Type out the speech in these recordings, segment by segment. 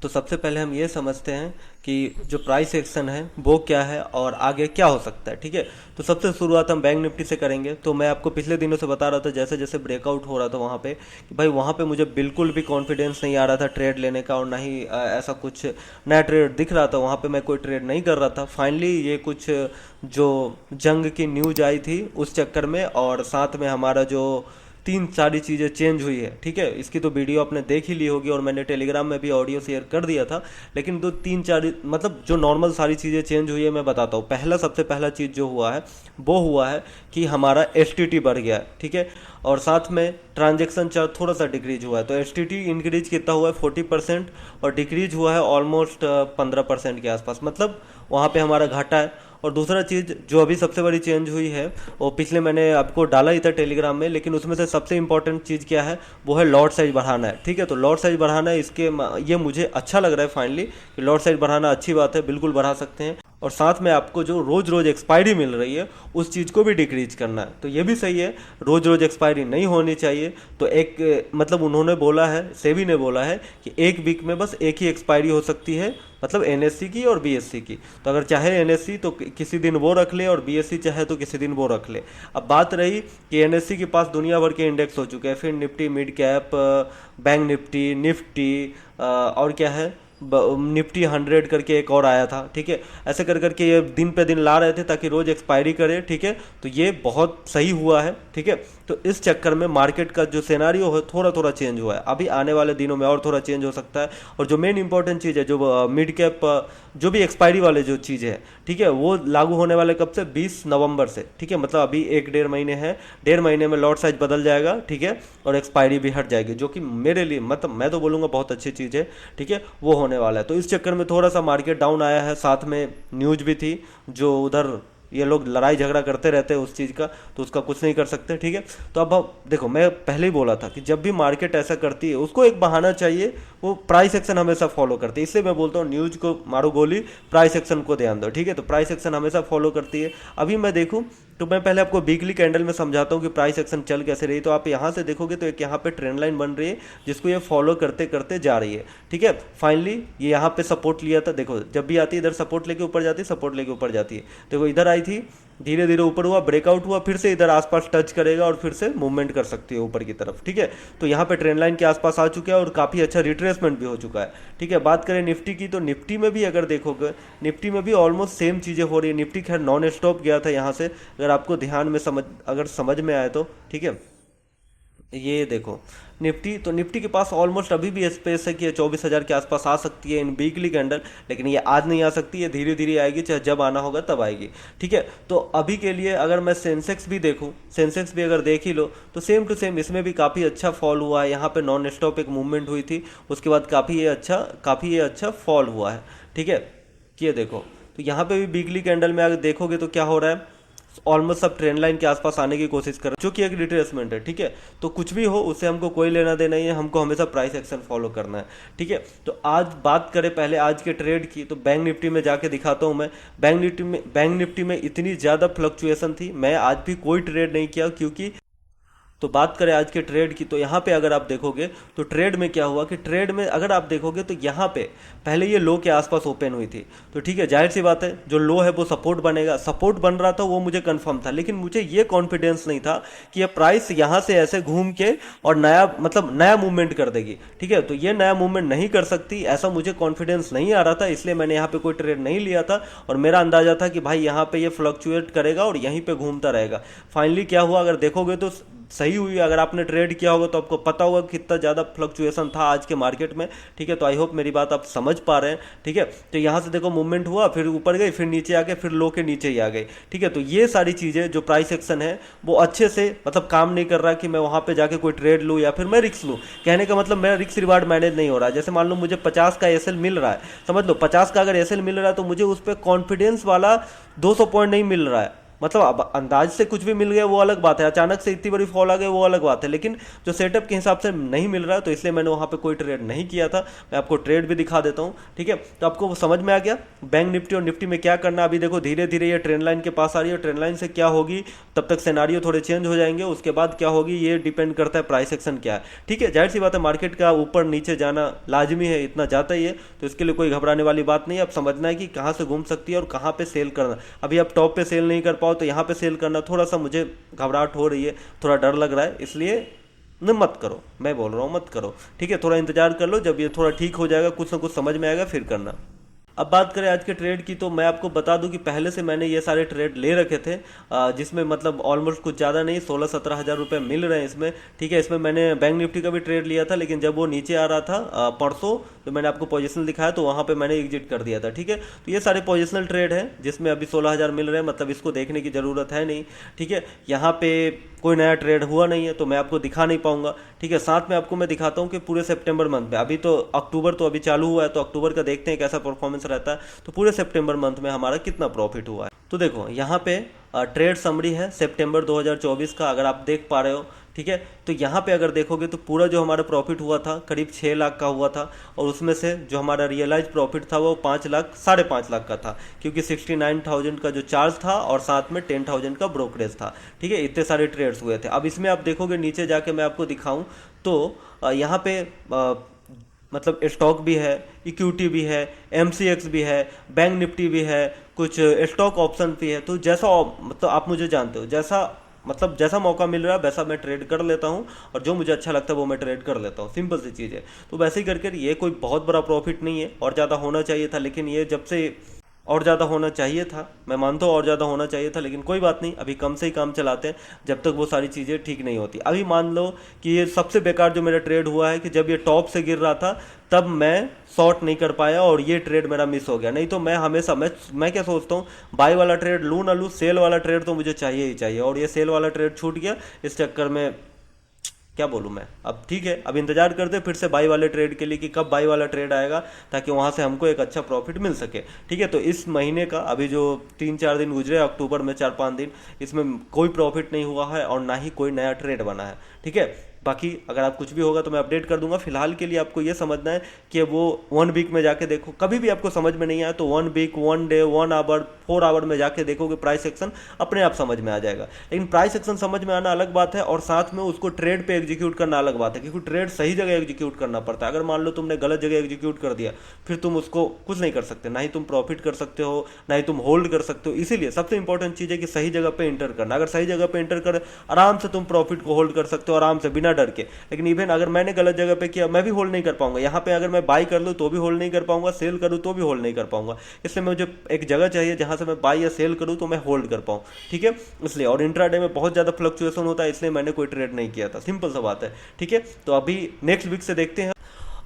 तो सबसे पहले हम ये समझते हैं कि जो प्राइस एक्शन है वो क्या है और आगे क्या हो सकता है। ठीक है, तो सबसे शुरुआत हम बैंक निफ्टी से करेंगे। तो मैं आपको पिछले दिनों से बता रहा था, जैसे जैसे ब्रेकआउट हो रहा था वहाँ पे, कि भाई वहाँ पे मुझे बिल्कुल भी कॉन्फिडेंस नहीं आ रहा था ट्रेड लेने का, और ना ही ऐसा कुछ नया ट्रेड दिख रहा था। वहाँ पे मैं कोई ट्रेड नहीं कर रहा था। फाइनली ये कुछ जो जंग की न्यूज आई थी उस चक्कर में, और साथ में हमारा जो तीन सारी चीज़ें चेंज हुई है। ठीक है, इसकी तो वीडियो आपने देख ही ली होगी और मैंने टेलीग्राम में भी ऑडियो शेयर कर दिया था। लेकिन दो तीन चार मतलब जो नॉर्मल सारी चीज़ें चेंज हुई है मैं बताता हूँ। सबसे पहला चीज़ जो हुआ है वो हुआ है कि हमारा एस बढ़ गया है। ठीक है, और साथ में ट्रांजेक्शन चार्ज थोड़ा सा डिक्रीज हुआ है। तो एस इंक्रीज कितना हुआ है 40%, और डिक्रीज हुआ है ऑलमोस्ट 15% के आसपास। मतलब वहाँ पे हमारा घाटा है। और दूसरा चीज़ जो अभी सबसे बड़ी चेंज हुई है, वो पिछले मैंने आपको डाला ही था टेलीग्राम में, लेकिन उसमें से सबसे इंपॉर्टेंट चीज़ क्या है, वो है लॉट साइज बढ़ाना है। ठीक है, तो लॉट साइज बढ़ाना है, ये मुझे अच्छा लग रहा है फाइनली कि लॉट साइज बढ़ाना अच्छी बात है, बिल्कुल बढ़ा सकते हैं। और साथ में आपको जो रोज़ रोज़ एक्सपायरी मिल रही है उस चीज़ को भी डिक्रीज करना है। तो ये भी सही है, रोज़ रोज़ एक्सपायरी नहीं होनी चाहिए। तो एक मतलब उन्होंने बोला है, सेबी ने बोला है कि एक वीक में बस एक ही एक्सपायरी हो सकती है, मतलब एनएससी की और बीएससी की। तो अगर चाहे एनएससी तो किसी दिन वो रख ले, और बीएससी चाहे तो किसी दिन वो रख ले। अब बात रही कि एनएससी के पास दुनिया भर के इंडेक्स हो चुके हैं, फिर Nifty mid cap, bank Nifty, Nifty, और क्या है, निफ्टी 100 करके एक और आया था। ठीक है, ऐसे कर करके ये दिन पे दिन ला रहे थे ताकि रोज एक्सपायरी करे। ठीक है, तो ये बहुत सही हुआ है। ठीक है, तो इस चक्कर में मार्केट का जो सिनारियो है थोड़ा थोड़ा चेंज हुआ है। अभी आने वाले दिनों में और थोड़ा चेंज हो सकता है। और जो मेन इंपॉर्टेंट चीज़ है, जो मिड कैप जो भी एक्सपायरी वाले जो चीज़ है, ठीक है, वो लागू होने वाले कब से, 20 नवंबर से। ठीक है, मतलब अभी एक डेढ़ महीने है, डेढ़ महीने में लॉट साइज बदल जाएगा। ठीक है, और एक्सपायरी भी हट जाएगी, जो कि मेरे लिए मतलब मैं तो बोलूँगा बहुत अच्छी चीज़ है। ठीक है, वो होने वाला है। तो इस चक्कर में थोड़ा सा मार्केट डाउन आया है। साथ में न्यूज भी थी, जो उधर ये लोग लड़ाई झगड़ा करते रहते हैं उस चीज़ का, तो उसका कुछ नहीं कर सकते। ठीक है, तो अब देखो, मैं पहले ही बोला था कि जब भी मार्केट ऐसा करती है उसको एक बहाना चाहिए, वो प्राइस एक्शन हमेशा फॉलो करती है। इसलिए मैं बोलता हूँ न्यूज को मारो गोली, प्राइस एक्शन को ध्यान दो। ठीक है, तो प्राइस एक्शन हमेशा फॉलो करती है। अभी मैं देखूँ तो मैं पहले आपको वीकली कैंडल में समझाता हूँ कि प्राइस एक्शन चल कैसे रही। तो आप यहाँ से देखोगे तो एक यहाँ पे ट्रेंड लाइन बन रही है, जिसको ये फॉलो करते करते जा रही है। ठीक है, फाइनली ये यहाँ पे सपोर्ट लिया था। देखो, जब भी आती है इधर सपोर्ट लेके ऊपर जाती है, सपोर्ट लेके ऊपर जाती है। देखो इधर आई थी, धीरे धीरे ऊपर हुआ, ब्रेकआउट हुआ, फिर से इधर आसपास टच करेगा और फिर से मूवमेंट कर सकती है ऊपर की तरफ। ठीक है, तो यहाँ पे ट्रेंड लाइन के आसपास आ चुका है और काफ़ी अच्छा रिट्रेसमेंट भी हो चुका है। ठीक है, बात करें निफ्टी की, तो निफ्टी में भी अगर देखोगे, निफ्टी में भी ऑलमोस्ट सेम चीज़ें हो रही है। निफ्टी खैर नॉन स्टॉप गया था यहाँ से, अगर आपको ध्यान में समझ में आए तो। ठीक है, ये देखो निफ्टी, तो निफ्टी के पास ऑलमोस्ट अभी भी स्पेस है कि ये 24,000 के आसपास आ सकती है इन वीकली कैंडल। लेकिन ये आज नहीं आ सकती, ये धीरे धीरे आएगी, चाहे जब आना होगा तब आएगी। ठीक है, तो अभी के लिए अगर मैं सेंसेक्स भी देखूं, सेंसेक्स भी अगर देख ही लो, तो सेम टू सेम इसमें भी काफ़ी अच्छा फॉल हुआ है। यहाँ पे नॉन स्टॉप एक मूवमेंट हुई थी, उसके बाद काफ़ी ये अच्छा फॉल हुआ है। ठीक है, ये देखो, तो यहाँ पे भी वीकली कैंडल में अगर देखोगे तो क्या हो रहा है, ऑलमोस्ट सब ट्रेंड लाइन के आसपास आने की कोशिश कर रहे हैं, जो कि एक रिट्रेसमेंट है। ठीक है, तो कुछ भी हो उससे हमको कोई लेना देना ही है, हमको हमेशा प्राइस एक्शन फॉलो करना है। ठीक है, तो आज बात करें पहले आज के ट्रेड की, तो बैंक निफ्टी में जाके दिखाता हूँ मैं। बैंक निफ्टी में इतनी ज़्यादा फ्लक्चुएशन थी, मैं आज भी कोई ट्रेड नहीं किया, क्योंकि तो बात करें आज के ट्रेड की, तो यहाँ पे अगर आप देखोगे तो ट्रेड में क्या हुआ कि ट्रेड में अगर आप देखोगे तो यहाँ पे पहले ये लो के आसपास ओपन हुई थी। तो ठीक है, जाहिर सी बात है जो लो है वो सपोर्ट बनेगा, सपोर्ट बन रहा था वो मुझे कंफर्म था। लेकिन मुझे ये कॉन्फिडेंस नहीं था कि ये प्राइस यहाँ से ऐसे घूम के और नया मूवमेंट कर देगी। ठीक है, तो ये नया मूवमेंट नहीं कर सकती, ऐसा मुझे कॉन्फिडेंस नहीं आ रहा था, इसलिए मैंने यहाँ पे कोई ट्रेड नहीं लिया था। और मेरा अंदाजा था कि भाई यहाँ पे ये फ्लक्चुएट करेगा और यहीं पे घूमता रहेगा। फाइनली क्या हुआ, अगर देखोगे तो सही हुई। अगर आपने ट्रेड किया होगा तो आपको पता होगा कितना ज़्यादा फ्लक्चुएशन था आज के मार्केट में। ठीक है, तो आई होप मेरी बात आप समझ पा रहे हैं। ठीक है, तो यहाँ से देखो मूवमेंट हुआ, फिर ऊपर गई, फिर नीचे आ गए, फिर लो के नीचे ही आ गई। ठीक है, तो ये सारी चीज़ें जो प्राइस एक्शन है वो अच्छे से मतलब काम नहीं कर रहा कि मैं वहाँ पे जाके कोई ट्रेड लूँ या फिर मैं रिक्स लूँ। कहने का मतलब मेरा रिक्स रिवार्ड मैनेज नहीं हो रहा है। जैसे मान लो मुझे 50 का एसएल मिल रहा है, समझ लो 50 का अगर एसएल मिल रहा है तो मुझे उस पर कॉन्फिडेंस वाला 200 पॉइंट नहीं मिल रहा है, मतलब अब अंदाज से कुछ भी मिल गया वो अलग बात है, अचानक से इतनी बड़ी फॉल आ गई वो अलग बात है, लेकिन जो सेटअप के हिसाब से नहीं मिल रहा है तो इसलिए मैंने वहाँ पे कोई ट्रेड नहीं किया था। मैं आपको ट्रेड भी दिखा देता हूँ, ठीक है। तो आपको वो समझ में आ गया बैंक निफ्टी और निफ्टी में क्या करना है। अभी देखो धीरे धीरे ये ट्रेंड लाइन के पास आ रही है, ट्रेंड लाइन से क्या होगी तब तक सिनारियो थोड़े चेंज हो जाएंगे, उसके बाद क्या होगी ये डिपेंड करता है प्राइस एक्शन क्या है, ठीक है। जाहिर सी बात है मार्केट का ऊपर नीचे जाना लाजमी है, इतना जाता ही है, तो इसके लिए कोई घबराने वाली बात नहीं है। अब समझना है कि कहाँ से घूम सकती है और कहाँ पे सेल करना। अभी आप टॉप पे सेल नहीं कर पाओ तो यहाँ पे सेल करना थोड़ा सा मुझे घबराहट हो रही है, थोड़ा डर लग रहा है, इसलिए न मत करो, मैं बोल रहा हूँ मत करो, ठीक है। थोड़ा इंतजार कर लो, जब ये थोड़ा ठीक हो जाएगा कुछ ना कुछ समझ में आएगा फिर करना। अब बात करें आज के ट्रेड की, तो मैं आपको बता दूं कि पहले से मैंने ये सारे ट्रेड ले रखे थे, जिसमें मतलब ऑलमोस्ट कुछ ज़्यादा नहीं 16-17 हज़ार रुपये मिल रहे हैं इसमें, ठीक है। इसमें मैंने बैंक निफ्टी का भी ट्रेड लिया था, लेकिन जब वो नीचे आ रहा था परसों, तो मैंने आपको पोजिशनल दिखाया तो वहाँ पे मैंने एग्जिट कर दिया था, ठीक है। तो ये सारे पोजिशनल ट्रेड हैं जिसमें अभी 16 हज़ार मिल रहे हैं, मतलब इसको देखने की ज़रूरत है नहीं, ठीक है। यहाँ पे कोई नया ट्रेड हुआ नहीं है तो मैं आपको दिखा नहीं पाऊंगा, ठीक है। साथ में आपको मैं दिखाता हूँ कि पूरे सितंबर मंथ में, अभी तो अक्टूबर तो अभी चालू हुआ है, तो अक्टूबर का देखते हैं कैसा परफॉर्मेंस रहता है, तो पूरे सितंबर मंथ में हमारा कितना प्रॉफिट हुआ है। तो देखो यहाँ पे ट्रेड समरी है सितंबर 2024 का, अगर आप देख पा रहे हो, ठीक है। तो यहाँ पे अगर देखोगे तो पूरा जो हमारा प्रॉफिट हुआ था करीब 6 लाख का हुआ था, और उसमें से जो हमारा रियलाइज प्रॉफिट था वो 5 लाख 5.5 लाख का था, क्योंकि 69,000 का जो चार्ज था और साथ में 10,000 का ब्रोकरेज था, ठीक है। इतने सारे ट्रेड्स हुए थे। अब इसमें आप देखोगे नीचे जाके मैं आपको दिखाऊं तो यहाँ पे मतलब स्टॉक भी है, इक्विटी भी है, एमसीएक्स भी है, बैंक निफ्टी भी है, कुछ स्टॉक ऑप्शन भी है। तो जैसा मतलब आप मुझे जानते हो, जैसा मौका मिल रहा है वैसा मैं ट्रेड कर लेता हूँ, और जो मुझे अच्छा लगता है वो मैं ट्रेड कर लेता हूँ, सिंपल सी चीज़ है। तो वैसे ही करके ये कोई बहुत बड़ा प्रॉफिट नहीं है, और ज़्यादा होना चाहिए था, लेकिन ये जब से और ज़्यादा होना चाहिए था, मैं मानता हूँ और ज़्यादा होना चाहिए था, लेकिन कोई बात नहीं, अभी कम से ही काम चलाते हैं जब तक वो सारी चीज़ें ठीक नहीं होती। अभी मान लो कि ये सबसे बेकार जो मेरा ट्रेड हुआ है कि जब ये टॉप से गिर रहा था तब मैं शॉर्ट नहीं कर पाया और ये ट्रेड मेरा मिस हो गया। नहीं तो मैं हमेशा मैं क्या सोचता हूँ, बाई वाला ट्रेड लूँ ना लूँ, सेल वाला ट्रेड तो मुझे चाहिए ही चाहिए, और ये सेल वाला ट्रेड छूट गया, इस चक्कर में क्या बोलूँ मैं। अब ठीक है, अब इंतजार करते फिर से बाई वाले ट्रेड के लिए कि कब बाई वाला ट्रेड आएगा, ताकि वहाँ से हमको एक अच्छा प्रॉफिट मिल सके, ठीक है। तो इस महीने का अभी जो 3-4 दिन गुजरे अक्टूबर में, 4-5 दिन, इसमें कोई प्रॉफिट नहीं हुआ है और ना ही कोई नया ट्रेड बना है, ठीक है। बाकी अगर आप कुछ भी होगा तो मैं अपडेट कर दूंगा। फिलहाल के लिए आपको ये समझना है कि वो 1 वीक में जाके देखो, कभी भी आपको समझ में नहीं आया तो 1 वीक, 1 डे, 1 आवर, 4 आवर में जाके देखोगे प्राइस एक्शन अपने आप समझ में आ जाएगा। लेकिन प्राइस एक्शन समझ में आना अलग बात है, और साथ में उसको ट्रेड पे एग्जीक्यूट करना अलग बात है, क्योंकि ट्रेड सही जगह एग्जीक्यूट करना पड़ता है। अगर मान लो तुमने गलत जगह एग्जीक्यूट कर दिया, फिर तुम उसको कुछ नहीं कर सकते, ना ही तुम प्रॉफिट कर सकते हो, ना ही तुम होल्ड कर सकते हो। इसीलिए सबसे इंपॉर्टेंट चीज़ है कि सही जगह पे इंटर करना। अगर सही जगह पे इंटर कर, आराम से तुम प्रॉफिट को होल्ड कर सकते हो, आराम से, बिना डर के। लेकिन इवन अगर मैंने गलत जगह पे किया, मैं भी होल्ड नहीं कर पाऊंगा। यहाँ पे अगर मैं बाई कर लूँ तो भी होल्ड नहीं कर पाऊंगा, सेल करूँ तो भी होल्ड नहीं कर पाऊंगा। इसलिए मुझे एक जगह चाहिए जहाँ से मैं बाई या सेल करूँ तो मैं होल्ड कर पाऊँ, ठीक है। इसलिए, और इंट्राडे में बहुत ज़्यादा फ्लक्चुएशन होता है, इसलिए मैंने कोई ट्रेड नहीं किया था, सिंपल सा बात है, ठीक है। तो अभी नेक्स्ट वीक से देखते हैं।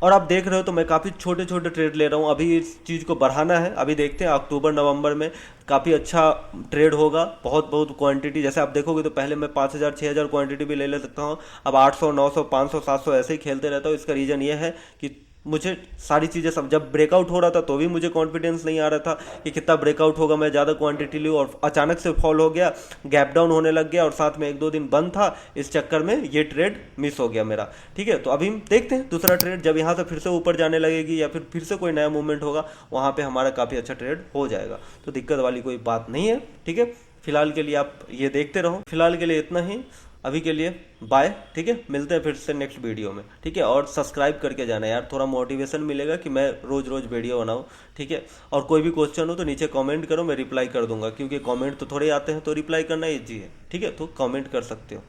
और आप देख रहे हो तो मैं काफ़ी छोटे छोटे ट्रेड ले रहा हूँ, अभी इस चीज़ को बढ़ाना है। अभी देखते हैं अक्टूबर नवंबर में काफ़ी अच्छा ट्रेड होगा, बहुत बहुत क्वांटिटी। जैसे आप देखोगे तो पहले मैं 5,000 6,000 क्वांटिटी भी ले सकता हूँ, अब 800 900 500 700 ऐसे ही खेलते रहता हूँ। इसका रीज़न ये है कि मुझे सारी चीज़ें सब, जब ब्रेकआउट हो रहा था तो भी मुझे कॉन्फिडेंस नहीं आ रहा था कि कितना ब्रेकआउट होगा, मैं ज़्यादा क्वांटिटी लूँ, और अचानक से फॉल हो गया, गैप डाउन होने लग गया, और साथ में 1-2 दिन बंद था, इस चक्कर में ये ट्रेड मिस हो गया मेरा, ठीक है। तो अभी देखते हैं दूसरा ट्रेड, जब यहाँ से फिर से ऊपर जाने लगेगी या फिर से कोई नया मूवमेंट होगा, वहाँ पर हमारा काफ़ी अच्छा ट्रेड हो जाएगा। तो दिक्कत वाली कोई बात नहीं है, ठीक है। फिलहाल के लिए आप ये देखते रहो, फिलहाल के लिए इतना ही, अभी के लिए बाय, ठीक है। मिलते हैं फिर से नेक्स्ट वीडियो में, ठीक है। और सब्सक्राइब करके जाना यार, थोड़ा मोटिवेशन मिलेगा कि मैं रोज़ रोज़ वीडियो बनाऊं, ठीक है। और कोई भी क्वेश्चन हो तो नीचे कमेंट करो, मैं रिप्लाई कर दूंगा, क्योंकि कमेंट तो थोड़े आते हैं तो रिप्लाई करना ईजी है, ठीक है। तो कमेंट कर सकते हो।